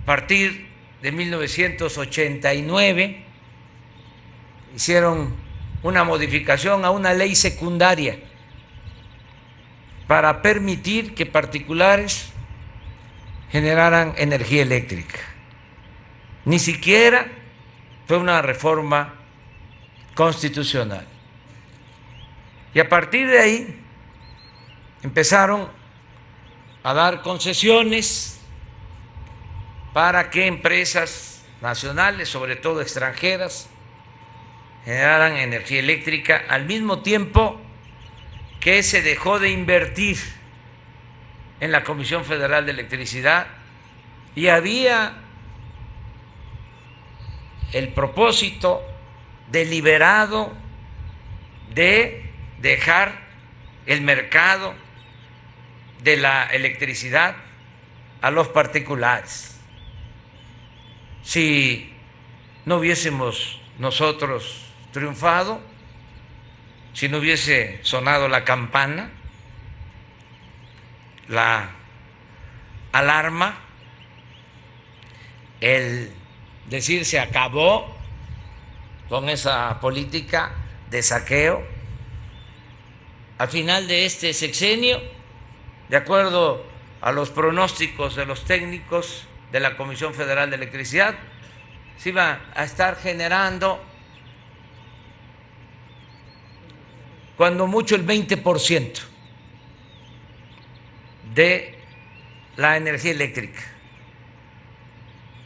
A partir de 1989 hicieron una modificación a una ley secundaria para permitir que particulares generaran energía eléctrica. Ni siquiera fue una reforma constitucional. Y a partir de ahí empezaron a dar concesiones para que empresas nacionales, sobre todo extranjeras, generaran energía eléctrica al mismo tiempo que se dejó de invertir en la Comisión Federal de Electricidad y había el propósito deliberado de dejar el mercado de la electricidad a los particulares. Si no hubiésemos nosotros triunfado, si no hubiese sonado la campana, la alarma, el decir se acabó con esa política de saqueo, al final de este sexenio, de acuerdo a los pronósticos de los técnicos de la Comisión Federal de Electricidad, se iba a estar generando cuando mucho el 20% de la energía eléctrica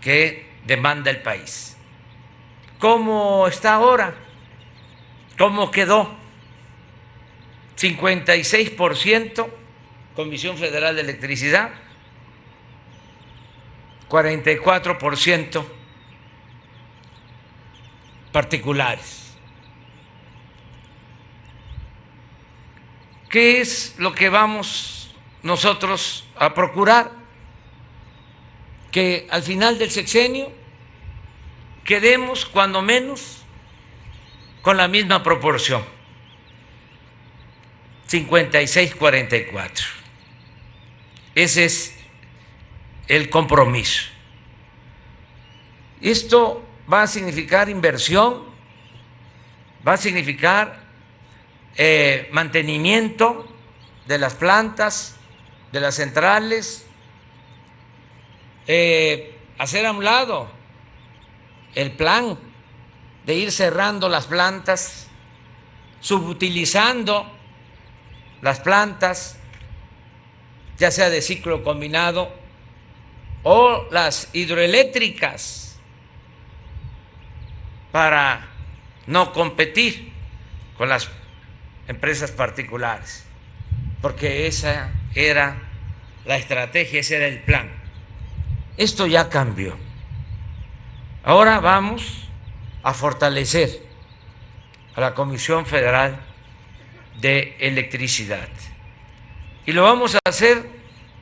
que demanda el país. ¿Cómo está ahora? ¿Cómo quedó? 56% Comisión Federal de Electricidad, 44% particulares. ¿Qué es lo que vamos nosotros a procurar? Que al final del sexenio quedemos cuando menos con la misma proporción, 56-44. Ese es el compromiso. Esto va a significar inversión, va a significar mantenimiento de las plantas, de las centrales, hacer a un lado el plan de ir cerrando las plantas, subutilizando las plantas, ya sea de ciclo combinado o las hidroeléctricas, para no competir con las empresas particulares, porque esa era la estrategia, ese era el plan. Esto ya cambió. Ahora vamos a fortalecer a la Comisión Federal de Electricidad y lo vamos a hacer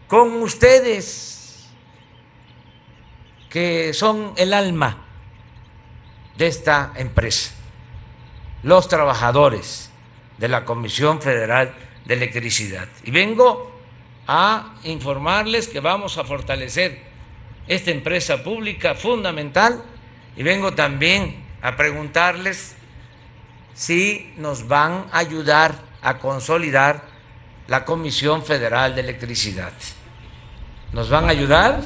con ustedes, que son el alma de esta empresa, los trabajadores de la Comisión Federal de Electricidad. Y vengo a informarles que vamos a fortalecer esta empresa pública fundamental y vengo también a preguntarles si nos van a ayudar a consolidar la Comisión Federal de Electricidad. ¿Nos van a ayudar?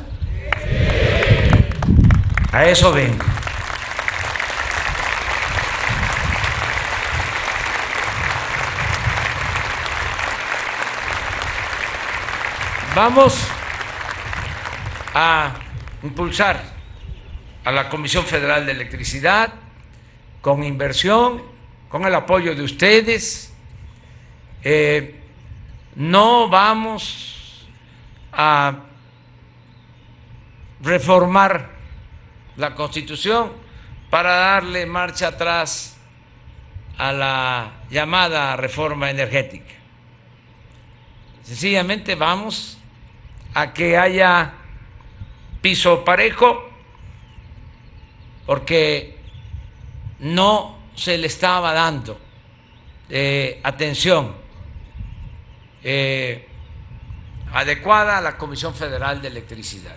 A eso vengo. Vamos a impulsar a la Comisión Federal de Electricidad con inversión, con el apoyo de ustedes. No vamos a reformar la Constitución para darle marcha atrás a la llamada reforma energética. Sencillamente vamos a que haya piso parejo, porque no se le estaba dando atención adecuada a la Comisión Federal de Electricidad.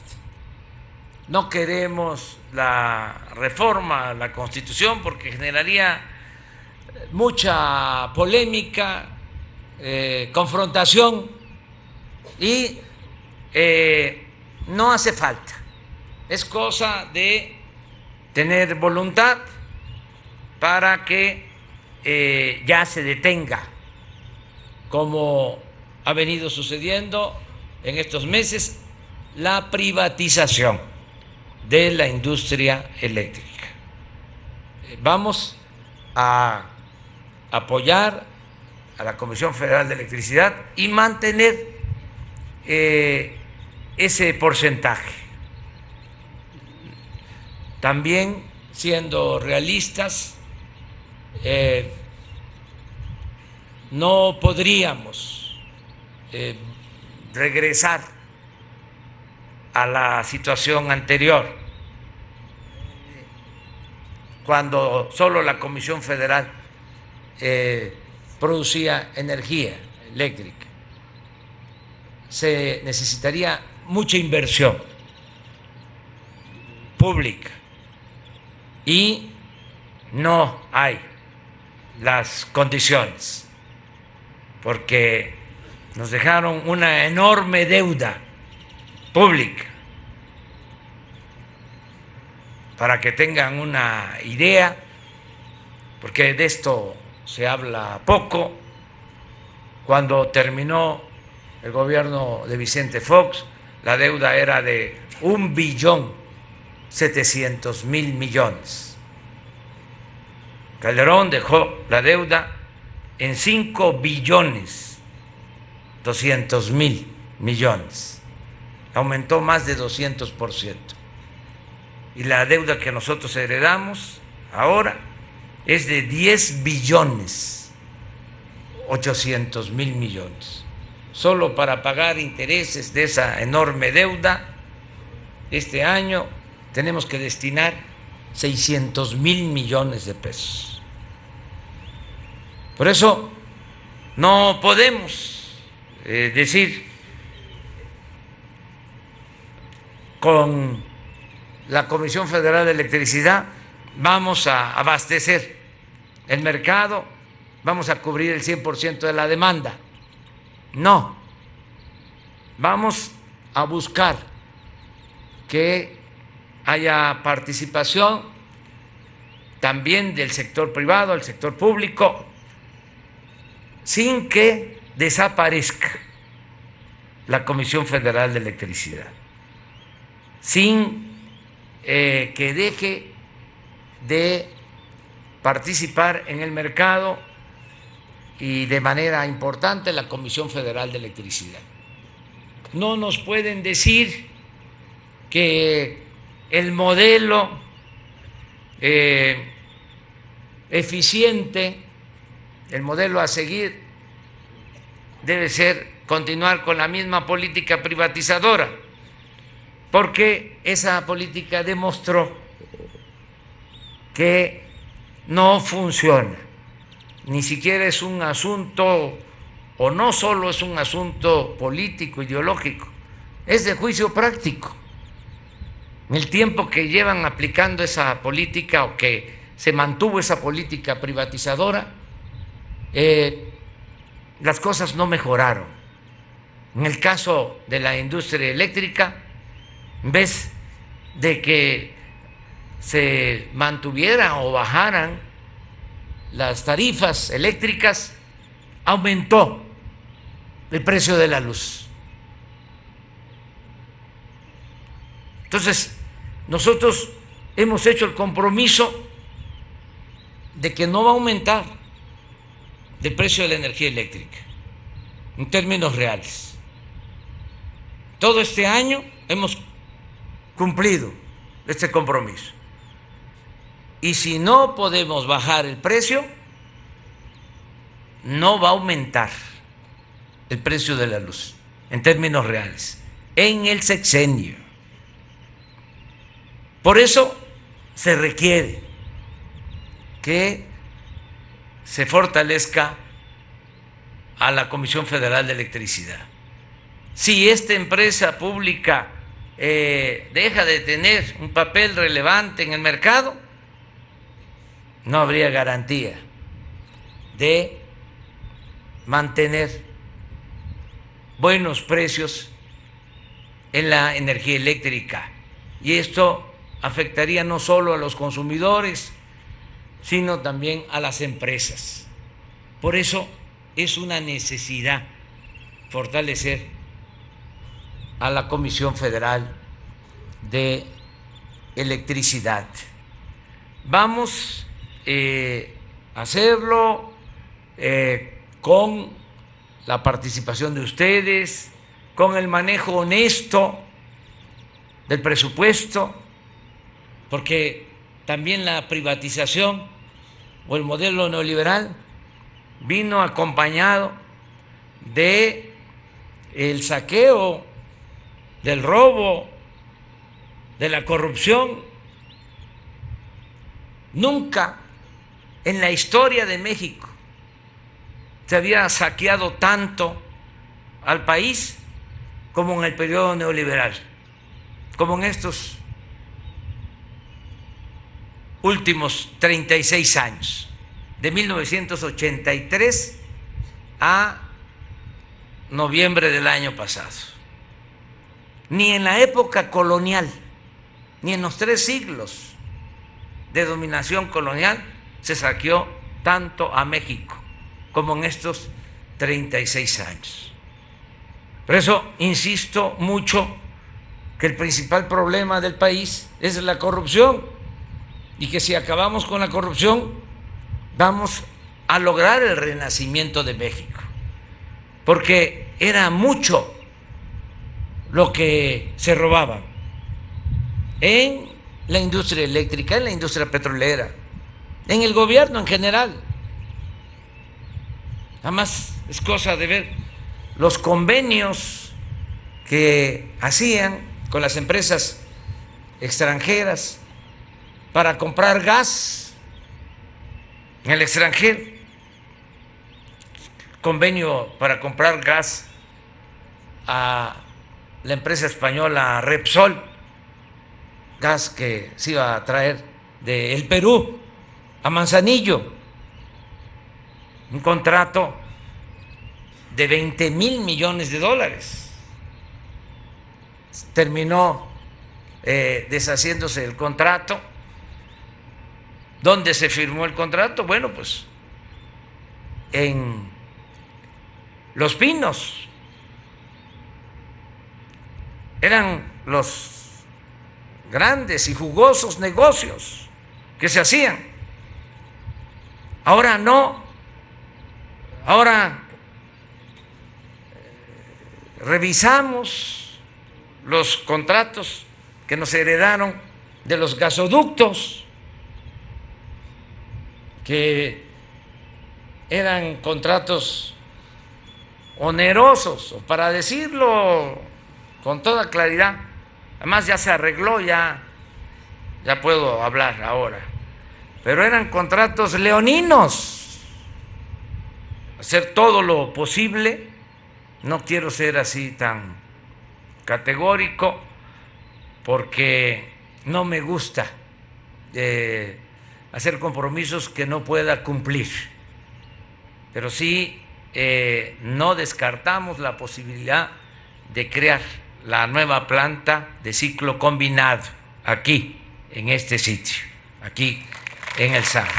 no queremos la reforma a la Constitución porque generaría mucha polémica, confrontación y no hace falta. Es cosa de tener voluntad para que ya se detenga, como ha venido sucediendo en estos meses, la privatización de la industria eléctrica. Vamos a apoyar a la Comisión Federal de Electricidad y mantener ese porcentaje. También siendo realistas, no podríamos regresar a la situación anterior, cuando solo la Comisión Federal producía energía eléctrica. Se necesitaría mucha inversión pública y no hay las condiciones, porque nos dejaron una enorme deuda pública. Para que tengan una idea, porque de esto se habla poco, cuando terminó el gobierno de Vicente Fox, la deuda era de 1.700.000.000.000. Calderón dejó la deuda en 5.200.000.000.000. Aumentó más de 200%. Y la deuda que nosotros heredamos ahora es de 10.800.000.000.000. Solo para pagar intereses de esa enorme deuda, este año tenemos que destinar 600.000 millones de pesos. Por eso no podemos decir con la Comisión Federal de Electricidad vamos a abastecer el mercado, vamos a cubrir el 100% de la demanda. No, vamos a buscar que haya participación también del sector privado, del sector público, sin que desaparezca la Comisión Federal de Electricidad, sin que deje de participar en el mercado y de manera importante la Comisión Federal de Electricidad. No nos pueden decir que el modelo eficiente, el modelo a seguir debe ser continuar con la misma política privatizadora, porque esa política demostró que no funciona. Ni siquiera es un asunto, o no solo es un asunto político, ideológico, es de juicio práctico. En el tiempo que llevan aplicando esa política o que se mantuvo esa política privatizadora, las cosas no mejoraron. En el caso de la industria eléctrica, en vez de que se mantuvieran o bajaran las tarifas eléctricas, aumentó el precio de la luz. Entonces, nosotros hemos hecho el compromiso de que no va a aumentar el precio de la energía eléctrica en términos reales. Todo este año hemos cumplido este compromiso. Y si no podemos bajar el precio, no va a aumentar el precio de la luz en términos reales en el sexenio. Por eso se requiere que se fortalezca a la Comisión Federal de Electricidad. Si esta empresa pública deja de tener un papel relevante en el mercado, no habría garantía de mantener buenos precios en la energía eléctrica. Y esto afectaría no solo a los consumidores, sino también a las empresas. Por eso es una necesidad fortalecer a la Comisión Federal de Electricidad. Vamos a hacerlo con la participación de ustedes, con el manejo honesto del presupuesto, porque también la privatización o el modelo neoliberal vino acompañado de el saqueo, del robo, de la corrupción. Nunca en la historia de México se había saqueado tanto al país como en el periodo neoliberal, como en estos últimos 36 años, de 1983 a noviembre del año pasado. Ni en la época colonial, ni en los 3 siglos de dominación colonial se saqueó tanto a México como en estos 36 años. Por eso insisto mucho que el principal problema del país es la corrupción, y que si acabamos con la corrupción vamos a lograr el renacimiento de México, porque era mucho lo que se robaban en la industria eléctrica, en la industria petrolera, en el gobierno en general. Además, es cosa de ver los convenios que hacían con las empresas extranjeras para comprar gas en el extranjero. Convenio para comprar gas a la empresa española Repsol, gas que se iba a traer del Perú a Manzanillo, un contrato de 20,000 millones de dólares. Terminó deshaciéndose el contrato. ¿Dónde se firmó el contrato? Bueno, pues en Los Pinos. Eran los grandes y jugosos negocios que se hacían. Ahora no. Ahora revisamos los contratos que nos heredaron de los gasoductos, que eran contratos onerosos, o para decirlo con toda claridad, además ya se arregló, ya puedo hablar ahora, pero eran contratos leoninos. Hacer todo lo posible, no quiero ser así tan categórico, porque no me gusta hacer compromisos que no pueda cumplir, pero sí no descartamos la posibilidad de crear la nueva planta de ciclo combinado aquí, en este sitio, aquí en el Saus.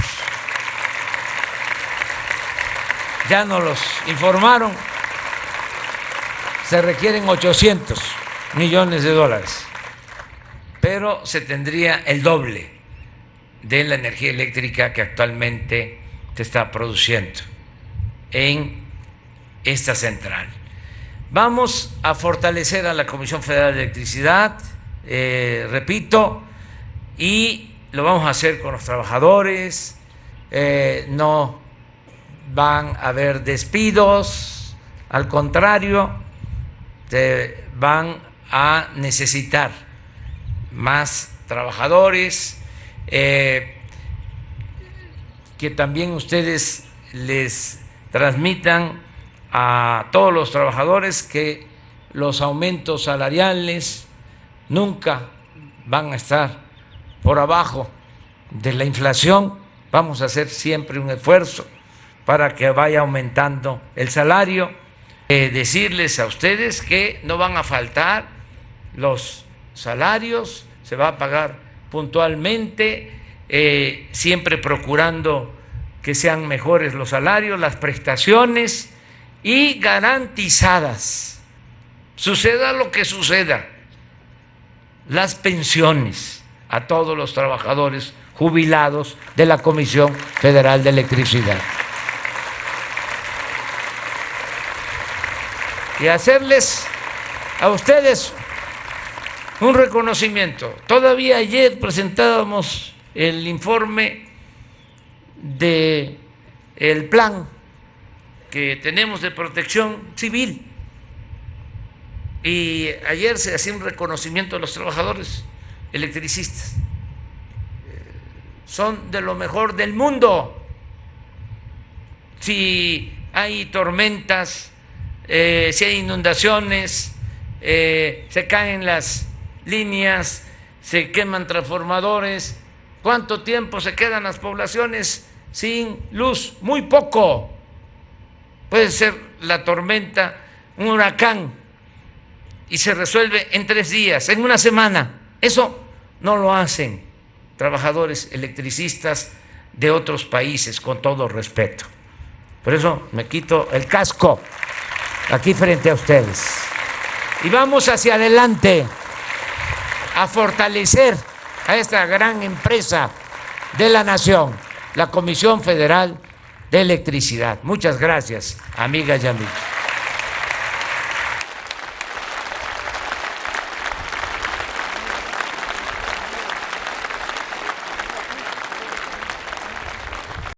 Ya nos los informaron, se requieren 800 millones de dólares, pero se tendría el doble de la energía eléctrica que actualmente se está produciendo en esta central. Vamos a fortalecer a la Comisión Federal de Electricidad, repito, y lo vamos a hacer con los trabajadores. No van a haber despidos, al contrario, van a necesitar más trabajadores, que también ustedes les transmitan a todos los trabajadores que los aumentos salariales nunca van a estar por abajo de la inflación. Vamos a hacer siempre un esfuerzo para que vaya aumentando el salario. Decirles a ustedes que no van a faltar los salarios, se va a pagar puntualmente, siempre procurando que sean mejores los salarios, las prestaciones y garantizadas, suceda lo que suceda, las pensiones a todos los trabajadores jubilados de la Comisión Federal de Electricidad. Y hacerles a ustedes un reconocimiento. Todavía ayer presentábamos el informe del plan que tenemos de protección civil y ayer se hacía un reconocimiento a los trabajadores electricistas. Son de lo mejor del mundo. Si hay tormentas, si hay inundaciones, se caen las líneas, se queman transformadores, ¿cuánto tiempo se quedan las poblaciones sin luz? Muy poco. Puede ser la tormenta, un huracán, y se resuelve en 3 días, en una semana. Eso no lo hacen trabajadores electricistas de otros países, con todo respeto. Por eso me quito el casco aquí frente a ustedes. Y vamos hacia adelante a fortalecer a esta gran empresa de la nación, la Comisión Federal de Electricidad. Muchas gracias, amigas y amigos.